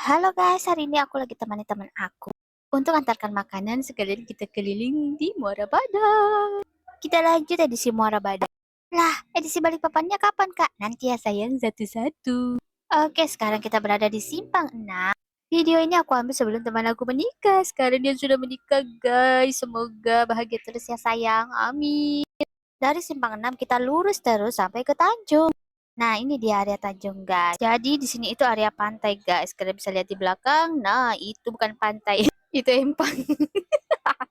Halo guys, hari ini aku lagi temani teman aku untuk antarkan makanan sekalian kita keliling di Muara Badak. Kita lanjut edisi Muara Badak. Lah, edisi Balikpapannya kapan kak? Nanti ya sayang satu-satu. Oke, sekarang kita berada di Simpang 6. Video ini aku ambil sebelum teman aku menikah. Sekarang dia sudah menikah guys. Semoga bahagia terus ya sayang. Amin. Dari Simpang 6 kita lurus terus sampai ke Tanjung. Nah, ini dia area Tanjung, guys. Jadi di sini itu area pantai, guys. Kalian bisa lihat di belakang. Nah, itu bukan pantai, itu empang.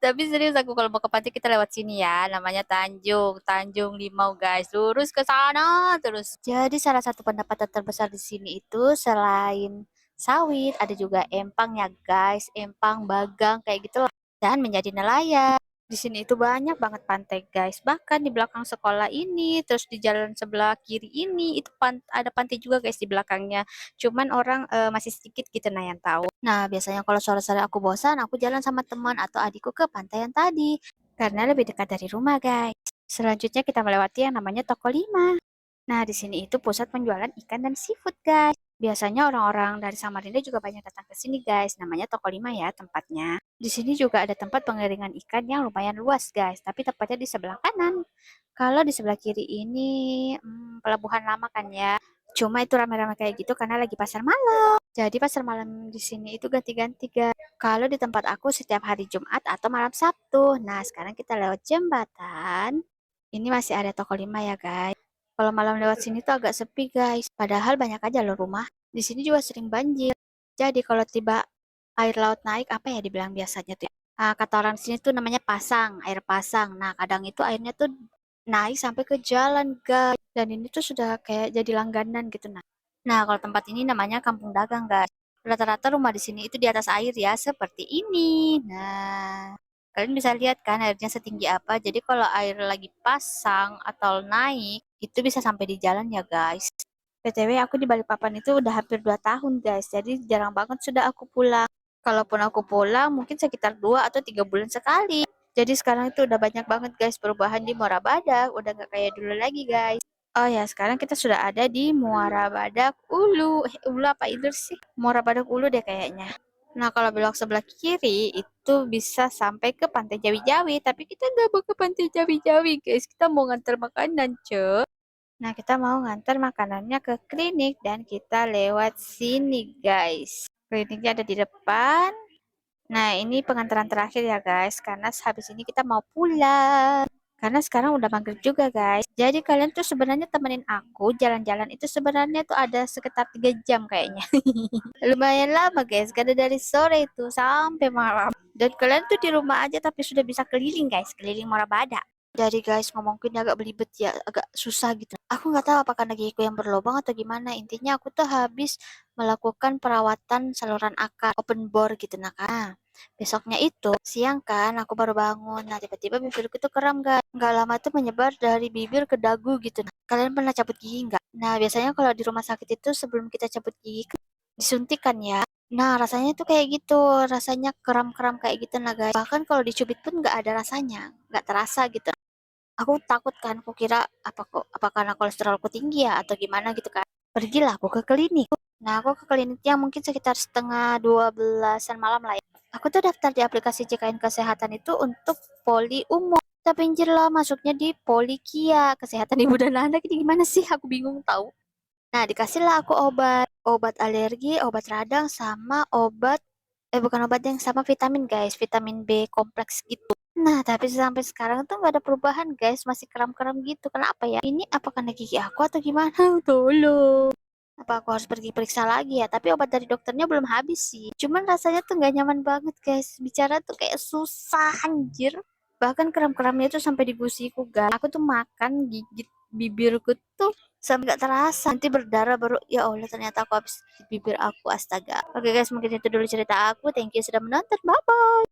Tapi serius aku kalau mau ke pantai kita lewat sini ya. Namanya Tanjung, Tanjung Limau, guys. Lurus ke sana terus. Jadi salah satu pendapatan terbesar di sini itu selain sawit, ada juga empang ya, guys. Empang, bagang kayak gitu lah. Dan menjadi nelayan. Di sini itu banyak banget pantai, guys. Bahkan di belakang sekolah ini, terus di jalan sebelah kiri ini, itu ada pantai juga, guys, di belakangnya. Cuman orang masih sedikit gitu, nah yang tahu. Nah, biasanya kalau sore-sore aku bosan, aku jalan sama teman atau adikku ke pantai yang tadi. Karena lebih dekat dari rumah, guys. Selanjutnya kita melewati yang namanya Toko 5. Nah, di sini itu pusat penjualan ikan dan seafood, guys. Biasanya orang-orang dari Samarinda juga banyak datang ke sini, guys. Namanya Toko 5 ya tempatnya. Di sini juga ada tempat pengeringan ikan yang lumayan luas, guys. Tapi tepatnya di sebelah kanan. Kalau di sebelah kiri ini pelabuhan lama kan ya. Cuma itu rame-rame kayak gitu karena lagi pasar malam. Jadi pasar malam di sini itu ganti-ganti, guys. Kalau di tempat aku setiap hari Jumat atau malam Sabtu. Nah, sekarang kita lewat jembatan. Ini masih ada Toko 5 ya, guys. Kalau malam lewat sini tuh agak sepi, guys. Padahal banyak aja loh rumah. Di sini juga sering banjir. Jadi kalau tiba air laut naik, apa ya dibilang biasanya tuh ya? Kata orang sini tuh namanya pasang, air pasang. Nah, kadang itu airnya tuh naik sampai ke jalan, guys. Dan ini tuh sudah kayak jadi langganan gitu. Nah, kalau tempat ini namanya Kampung Dagang, guys. Rata-rata rumah di sini itu di atas air ya, seperti ini. Nah, kalian bisa lihat kan airnya setinggi apa. Jadi kalau air lagi pasang atau naik, itu bisa sampai di jalan ya, guys. PTW aku di Balikpapan itu udah hampir 2 tahun, guys. Jadi jarang banget sudah aku pulang. Kalaupun aku pulang, mungkin sekitar 2 atau 3 bulan sekali. Jadi sekarang itu udah banyak banget, guys, perubahan di Muara Badak. Udah nggak kayak dulu lagi, guys. Oh ya, sekarang kita sudah ada di Muara Badak Ulu. Ulu apa itu sih? Muara Badak Ulu deh kayaknya. Nah, kalau belok sebelah kiri itu bisa sampai ke Pantai Jawi-Jawi. Tapi kita nggak mau ke Pantai Jawi-Jawi, guys. Kita mau nganter makanan, cuy. Nah, kita mau nganter makanannya ke klinik dan kita lewat sini, guys. Kliniknya ada di depan. Nah, ini pengantaran terakhir ya, guys. Karena habis ini kita mau pulang. Karena sekarang udah maghrib juga, guys. Jadi kalian tuh sebenarnya temenin aku jalan-jalan itu sebenarnya tuh ada sekitar 3 jam kayaknya. Lumayan lama, guys. Karena dari sore itu sampai malam. Dan kalian tuh di rumah aja tapi sudah bisa keliling, guys. Keliling Morabada. Jadi guys, ngomongin agak belibet ya, agak susah gitu. Aku nggak tahu apakah lagi aku yang berlobang atau gimana. Intinya aku tuh habis melakukan perawatan saluran akar open bore gitu nah kan. Besoknya itu siang kan aku baru bangun. Nah tiba-tiba bibirku tuh kram guys. Nggak lama tuh menyebar dari bibir ke dagu gitu. Nah, kalian pernah cabut gigi nggak? Nah biasanya kalau di rumah sakit itu sebelum kita cabut gigi disuntikan ya. Nah rasanya tuh kayak gitu. Rasanya kram-kram kayak gitu nah guys. Bahkan kalau dicubit pun nggak ada rasanya. Nggak terasa gitu. Aku takut kan, aku kira apa karena kolesterolku tinggi ya atau gimana gitu kan. Pergilah aku ke klinik. Nah, aku ke kliniknya mungkin sekitar setengah 12-an malam lah ya. Aku tuh daftar di aplikasi JKN Kesehatan itu untuk poli umum. Tapi anjir lah masuknya di poli Kia. Kesehatan ibu dan anak ini gimana sih? Aku bingung tahu. Nah, dikasihlah aku obat. Obat alergi, obat radang, sama obat bukan obat yang sama vitamin guys, vitamin B kompleks gitu. Nah, tapi sampai sekarang tuh nggak ada perubahan guys, masih kram-kram gitu. Kenapa ya? Ini apa karena gigi aku atau gimana? Tolong. Apa aku harus pergi periksa lagi ya? Tapi obat dari dokternya belum habis sih. Cuman rasanya tuh nggak nyaman banget guys. Bicara tuh kayak susah anjir. Bahkan kram-kramnya tuh sampai di gusiku guys. Aku tuh makan gigit bibirku tuh sampai nggak terasa. Nanti berdarah baru ya Allah ternyata aku habis gigit bibir aku astaga. Oke guys, mungkin itu dulu cerita aku. Thank you sudah menonton. Bye bye.